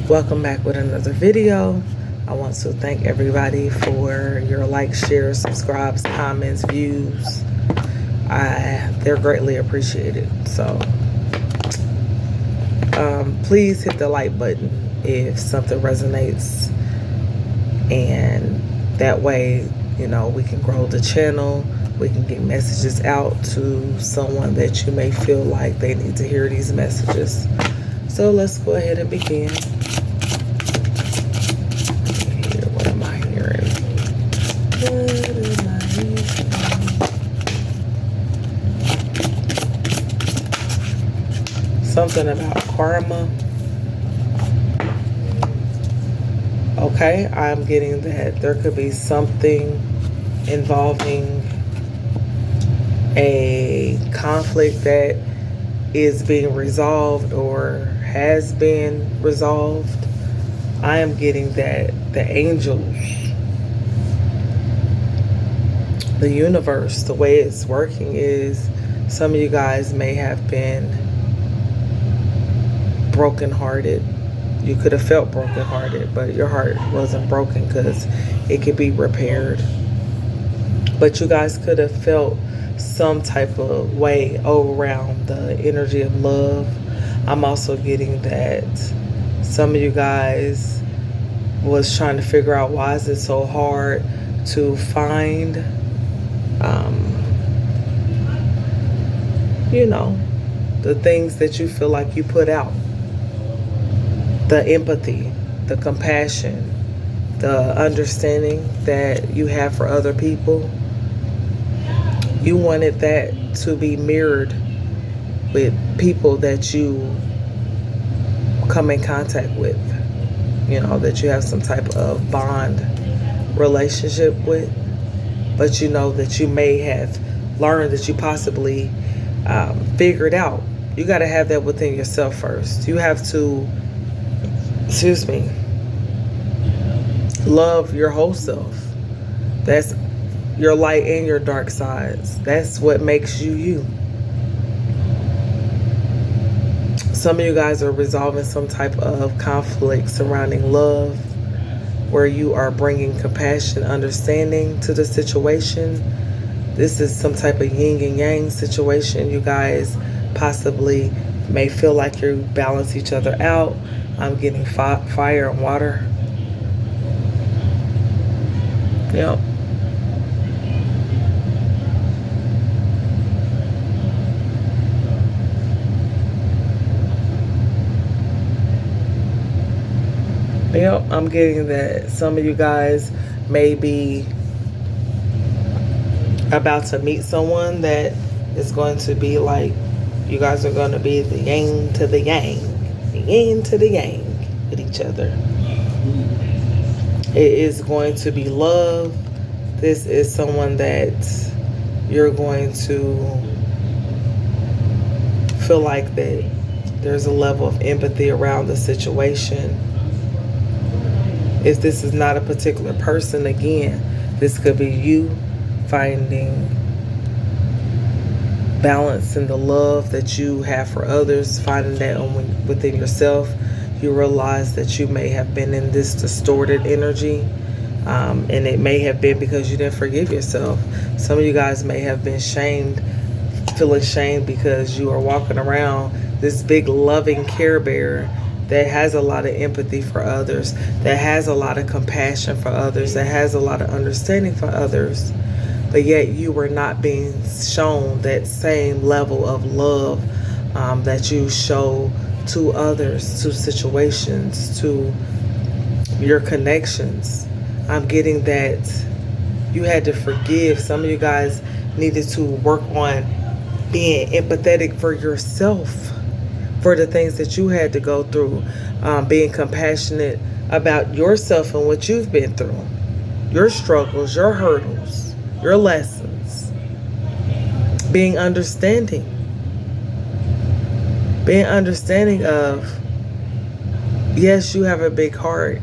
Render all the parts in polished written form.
Welcome back with another video. I want to thank everybody for your likes, shares, subscribes, comments, views. They're greatly appreciated. So please hit the like button if something resonates, and that way, you know, we can grow the channel. We can get messages out to someone that you may feel like they need to hear these messages. So let's go ahead and begin. What am I hearing? Something about karma. Okay, I'm getting that there could be something involving a conflict that is being resolved or has been resolved. I am getting that the angels, the universe, the way it's working is some of you guys may have been brokenhearted. You could have felt brokenhearted, but your heart wasn't broken because it could be repaired. But you guys could have felt some type of way around the energy of love. I'm also getting that some of you guys was trying to figure out why is it so hard to find, you know, the things that you feel like you put out. The empathy, the compassion, the understanding that you have for other people. You wanted that to be mirrored with people that you come in contact with. You know, that you have some type of bond relationship with. But you know that you may have learned that you possibly figured out. You got to have that within yourself first. You have to, love your whole self. That's your light and your dark sides. That's what makes you you. Some of you guys are resolving some type of conflict surrounding love, where you are bringing compassion, understanding to the situation. This is some type of yin and yang situation. You guys possibly may feel like you balance each other out. I'm getting fire and water. Yep. Yep, I'm getting that some of you guys may be about to meet someone that is going to be like, you guys are going to be the yin to the yang, the yin to the yang with each other. It is going to be love. This is someone that you're going to feel like that there's a level of empathy around the situation. If this is not a particular person, again, this could be you finding balance in the love that you have for others, finding that within yourself. You realize that you may have been in this distorted energy, and it may have been because you didn't forgive yourself. Some of you guys may have been feeling shamed because you are walking around this big loving Care Bear that has a lot of empathy for others, that has a lot of compassion for others, that has a lot of understanding for others, but yet you were not being shown that same level of love that you show to others, to situations, to your connections. I'm getting that you had to forgive. Some of you guys needed to work on being empathetic for yourself, for the things that you had to go through, being compassionate about yourself and what you've been through, your struggles, your hurdles, your lessons, being understanding of, yes, you have a big heart.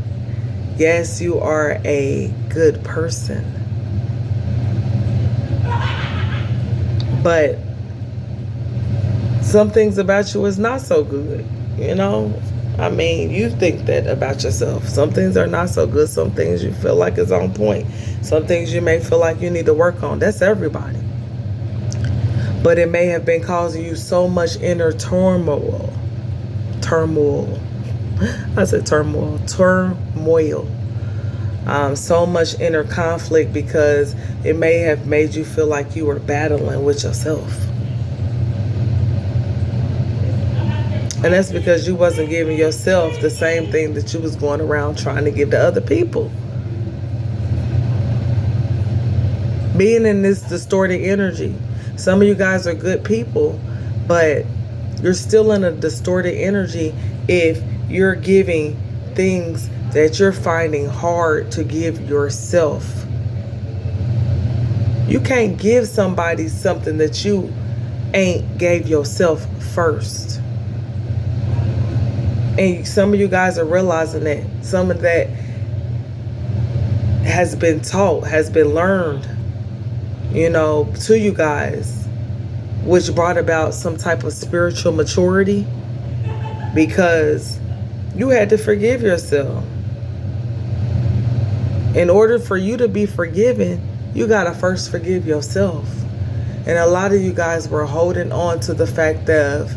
Yes, you are a good person. But some things about you is not so good. You know, I mean, you think that about yourself. Some things are not so good. Some things you feel like is on point. Some things you may feel like you need to work on. That's everybody. But it may have been causing you so much inner turmoil. Turmoil. I said turmoil. Turmoil. So much inner conflict because it may have made you feel like you were battling with yourself. And that's because you wasn't giving yourself the same thing that you was going around trying to give to other people. Being in this distorted energy. Some of you guys are good people, but you're still in a distorted energy if you're giving things that you're finding hard to give yourself. You can't give somebody something that you ain't gave yourself first. And some of you guys are realizing that. Some of that has been taught, has been learned, to you guys, which brought about some type of spiritual maturity because you had to forgive yourself. In order for you to be forgiven, you got to first forgive yourself. And a lot of you guys were holding on to the fact of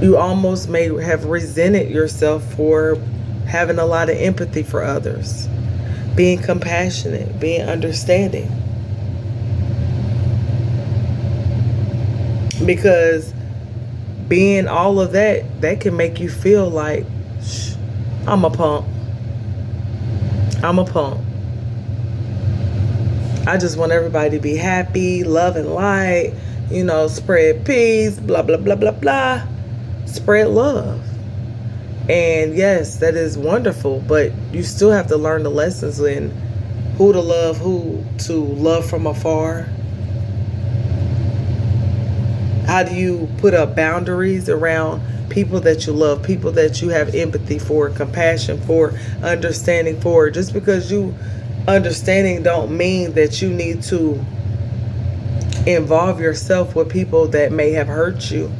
you almost may have resented yourself for having a lot of empathy for others, being compassionate, being understanding. Because being all of that, that can make you feel like, I'm a punk. I'm a punk. I just want everybody to be happy, love and light, spread peace, blah, blah, blah, blah, blah. Spread love. And yes, that is wonderful, but you still have to learn the lessons in who to love from afar. How do you put up boundaries around people that you love, people that you have empathy for, compassion for, understanding for? Just because you understanding don't mean that you need to involve yourself with people that may have hurt you.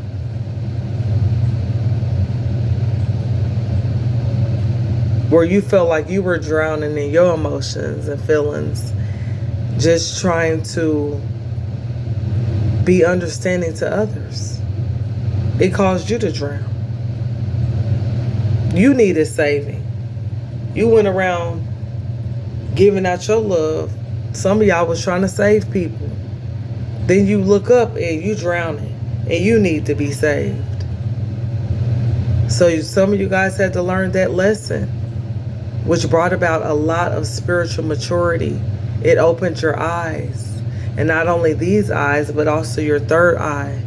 Where you felt like you were drowning in your emotions and feelings, just trying to be understanding to others. It caused you to drown. You needed saving. You went around giving out your love. Some of y'all was trying to save people. Then you look up and you drowning and you need to be saved. So some of you guys had to learn that lesson, which brought about a lot of spiritual maturity. It opened your eyes. And not only these eyes, but also your third eye,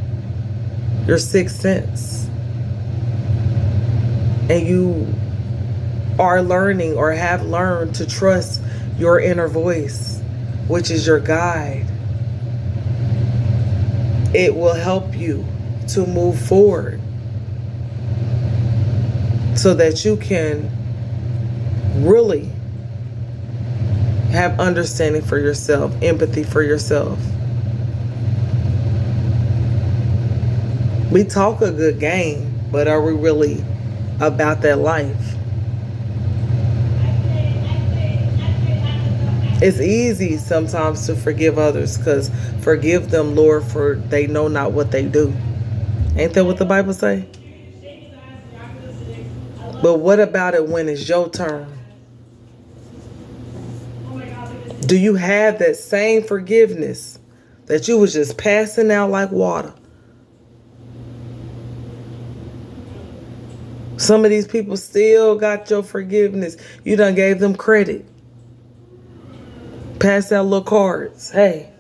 your sixth sense. And you are learning or have learned to trust your inner voice, which is your guide. It will help you to move forward so that you can really have understanding for yourself, empathy for yourself. We talk a good game, but are we really about that life? It's easy sometimes to forgive others because forgive them, Lord, for they know not what they do. Ain't that what the Bible say? But what about it when it's your turn? Do you have that same forgiveness that you was just passing out like water? Some of these people still got your forgiveness. You done gave them credit. Pass out little cards. Hey,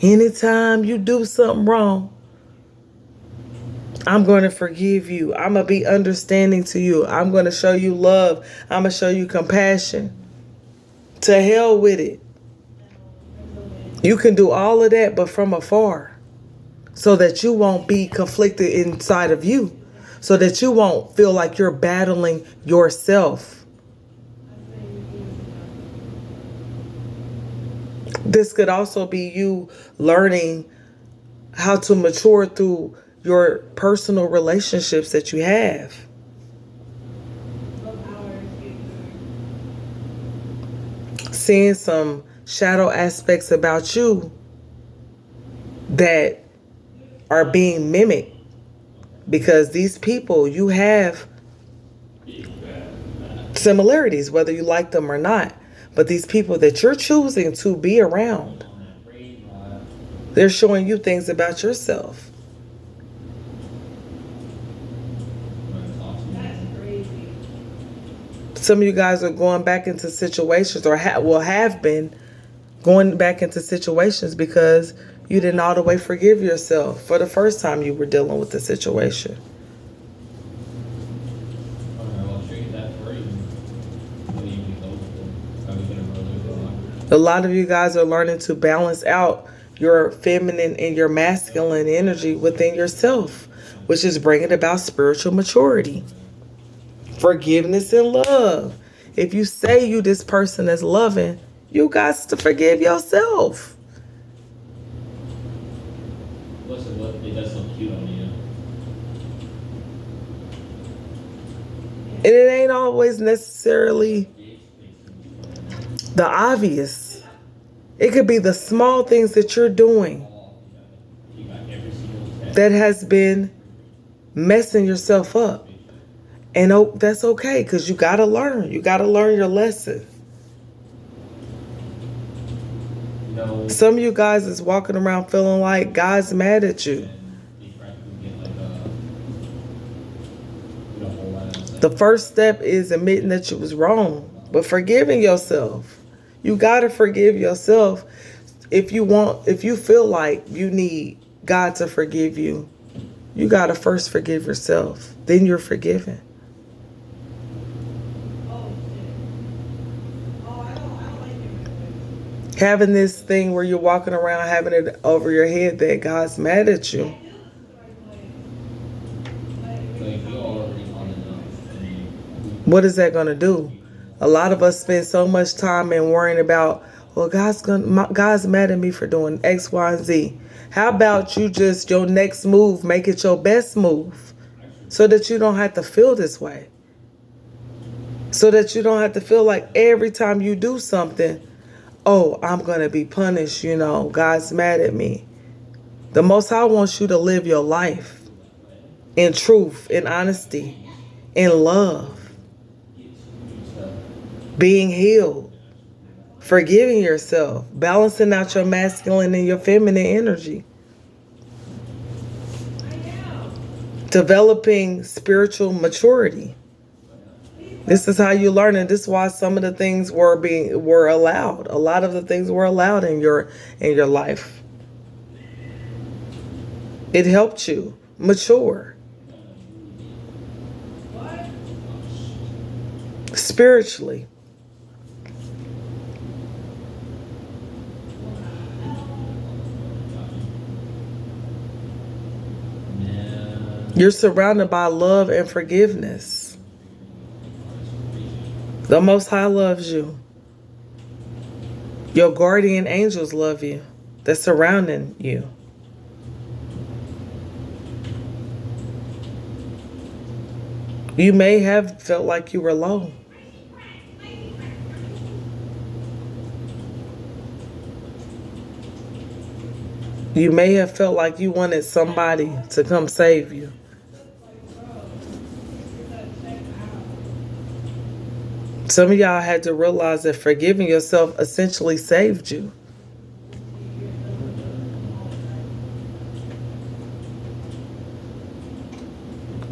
anytime you do something wrong, I'm going to forgive you. I'm going to be understanding to you. I'm going to show you love. I'm going to show you compassion. To hell with it. You can do all of that, but from afar. So that you won't be conflicted inside of you. So that you won't feel like you're battling yourself. This could also be you learning how to mature through your personal relationships that you have. Seeing some shadow aspects about you that are being mimicked, because these people, you have similarities, whether you like them or not. But these people that you're choosing to be around, they're showing you things about yourself. Some of you guys are going back into situations, or have been going back into situations because you didn't all the way forgive yourself for the first time you were dealing with the situation. A lot of you guys are learning to balance out your feminine and your masculine energy within yourself, which is bringing about spiritual maturity, forgiveness, and love. If you say you this person is loving, you got to forgive yourself. It does look cute on you. And it ain't always necessarily the obvious. It could be the small things that you're doing that has been messing yourself up. And that's okay, because you got to learn. You got to learn your lesson. Some of you guys is walking around feeling like God's mad at you. The first step is admitting that you was wrong, but forgiving yourself. You got to forgive yourself. If you feel like you need God to forgive you, you got to first forgive yourself. Then you're forgiven. Having this thing where you're walking around having it over your head that God's mad at you. What is that going to do? A lot of us spend so much time in worrying about, well, God's mad at me for doing X, Y, and Z. How about you just, your next move, make it your best move so that you don't have to feel this way. So that you don't have to feel like every time you do something, oh, I'm going to be punished, God's mad at me. The Most High wants you to live your life in truth, in honesty, in love. Being healed, forgiving yourself, balancing out your masculine and your feminine energy, developing spiritual maturity. This is how you learn, and this is why some of the things were allowed. A lot of the things were allowed in your life. It helped you mature spiritually. You're surrounded by love and forgiveness. The Most High loves you. Your guardian angels love you. They're surrounding you. You may have felt like you were low. You may have felt like you wanted somebody to come save you. Some of y'all had to realize that forgiving yourself essentially saved you.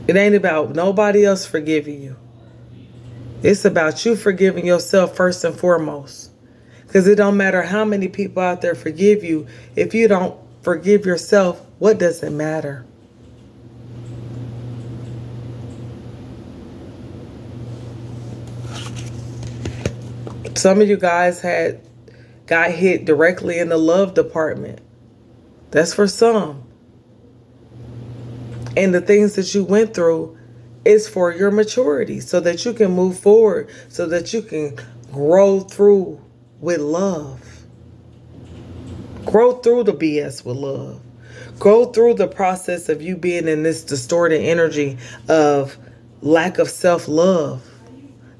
It ain't about nobody else forgiving you. It's about you forgiving yourself first and foremost. Because it don't matter how many people out there forgive you. If you don't forgive yourself, what does it matter? Some of you guys got hit directly in the love department. That's for some. And the things that you went through is for your maturity, so that you can move forward, so that you can grow through with love. Grow through the BS with love. Go through the process of you being in this distorted energy of lack of self-love,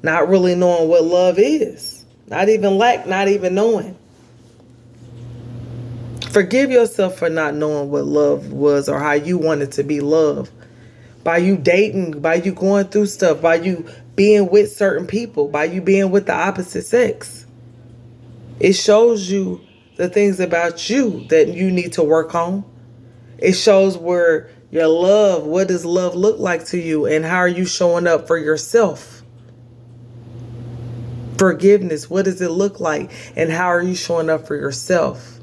not really knowing what love is, not even knowing. Forgive yourself for not knowing what love was or how you wanted to be loved. By you dating, by you going through stuff, by you being with certain people, by you being with the opposite sex. It shows you the things about you that you need to work on. It shows where your love, what does love look like to you, and how are you showing up for yourself? Forgiveness, what does it look like, and how are you showing up for yourself?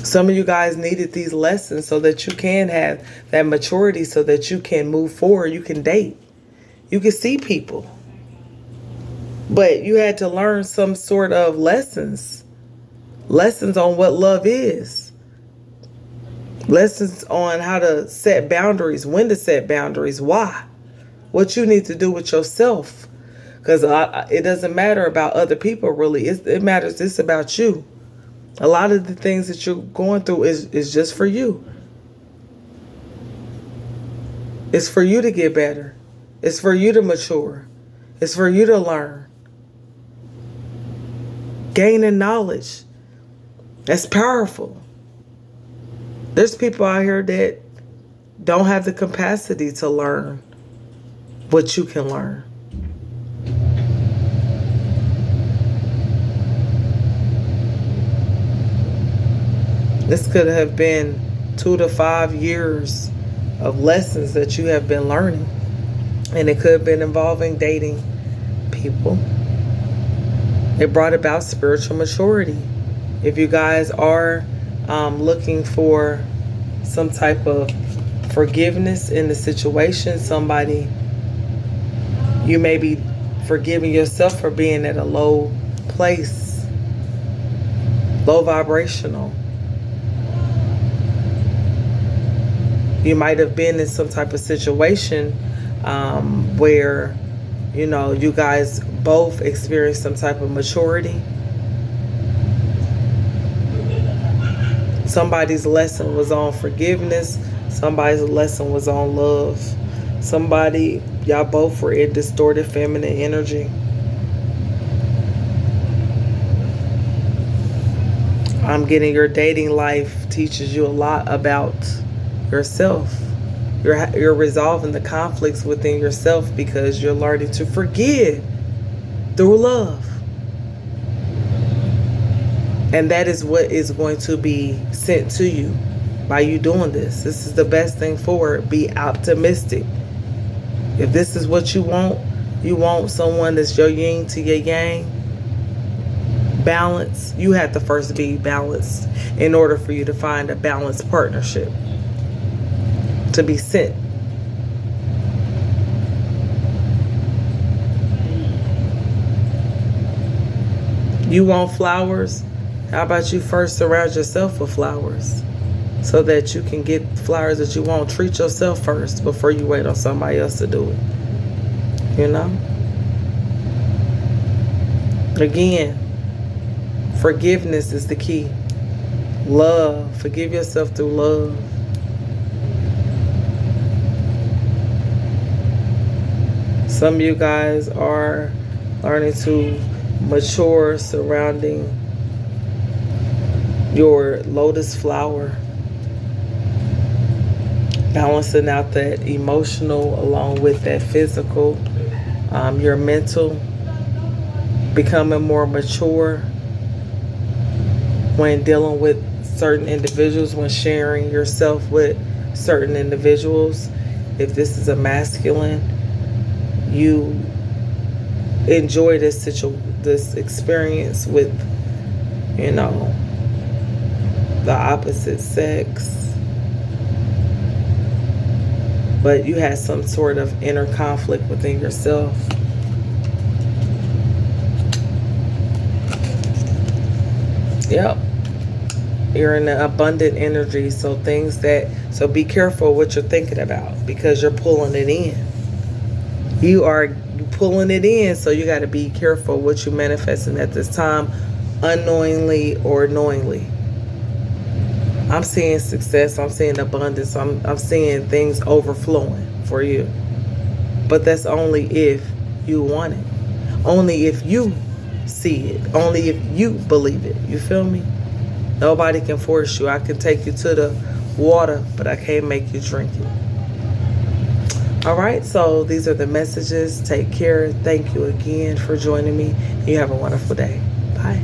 Some of you guys needed these lessons so that you can have that maturity, so that you can move forward, you can date, you can see people. But you had to learn some sort of lessons on what love is. Lessons on how to set boundaries, when to set boundaries, why. What you need to do with yourself. Because it doesn't matter about other people, really. It matters, it's about you. A lot of the things that you're going through is just for you. It's for you to get better. It's for you to mature. It's for you to learn. Gaining knowledge. That's powerful. There's people out here that don't have the capacity to learn what you can learn. This could have been 2 to 5 years of lessons that you have been learning. And it could have been involving dating people. It brought about spiritual maturity. If you guys are looking for some type of forgiveness in the situation, you may be forgiving yourself for being at a low place, low vibrational. You might have been in some type of situation where, you guys both experienced some type of maturity. Somebody's lesson was on forgiveness. Somebody's lesson was on love. Y'all both were in distorted feminine energy. I'm getting your dating life teaches you a lot about yourself. You're resolving the conflicts within yourself because you're learning to forgive through love. And that is what is going to be sent to you by you doing this. This is the best thing forward. Be optimistic. If this is what you want someone that's your yin to your yang. Balance. You have to first be balanced in order for you to find a balanced partnership to be sent. You want flowers? How about you first surround yourself with flowers so that you can get flowers that you want? Treat yourself first before you wait on somebody else to do it. Again, forgiveness is the key. Love. Forgive yourself through love. Some of you guys are learning to mature surrounding your lotus flower, balancing out that emotional along with that physical, your mental, becoming more mature when dealing with certain individuals, when sharing yourself with certain individuals. If this is a masculine, you enjoy this experience with, the opposite sex, but you had some sort of inner conflict within yourself. Yep. You're in an abundant energy, so be careful what you're thinking about because you're pulling it in. You are pulling it in, so you got to be careful what you're manifesting at this time, unknowingly or knowingly. I'm seeing success. I'm seeing abundance. I'm seeing things overflowing for you. But that's only if you want it. Only if you see it. Only if you believe it. You feel me? Nobody can force you. I can take you to the water, but I can't make you drink it. All right, so these are the messages. Take care. Thank you again for joining me. You have a wonderful day. Bye.